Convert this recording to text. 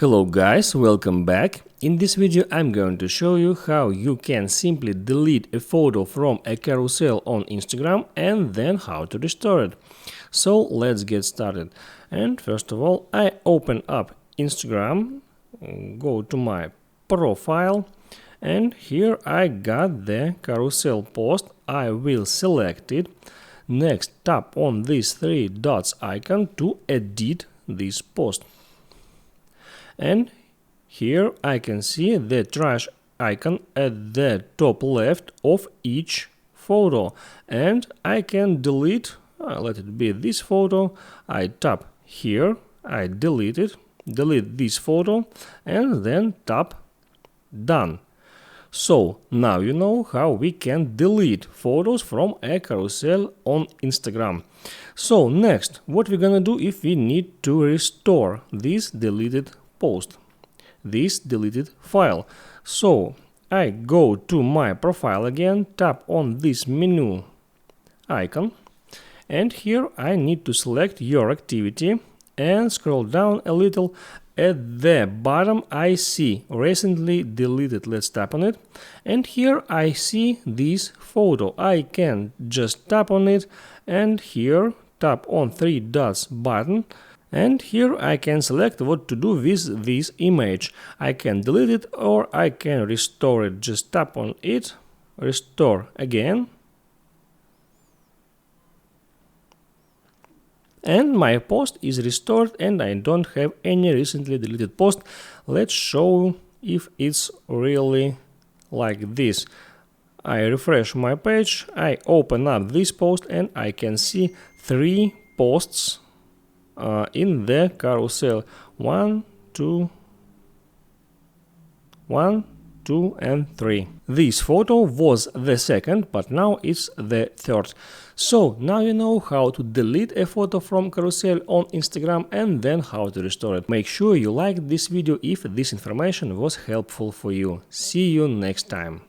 Hello guys, welcome back. In this video I'm going to show you how you can simply delete a photo from a carousel on Instagram and then how to restore it. So let's get started. And first of all, I open up Instagram, go to my profile, and here I got the carousel post. I will select it. Next, tap on these three dots icon to edit this post. And here I can see the trash icon at the top left of each photo, and I can delete, let it be this photo. I tap here, I delete it, delete this photo, and then tap done. So now you know how we can delete photos from a carousel on Instagram. So next, what we're gonna do if we need to restore this deleted post, this deleted file. So I go to my profile again, tap on this menu icon, and here I need to select your activity and scroll down a little. At the bottom I see recently deleted. Let's tap on it, and here I see this photo. I can just tap on it, and here tap on three dots button, and here I can select what to do with this image. I can delete it or I can restore it. Just tap on it, restore again, and my post is restored and I don't have any recently deleted post. Let's show if it's really like this. I refresh my page, I open up this post, and I can see three posts in the carousel. 1, 2, and 3. This photo was the second, but now it's the third. So now you know how to delete a photo from carousel on Instagram and then how to restore it. Make sure you liked this video if this information was helpful for you. See you next time.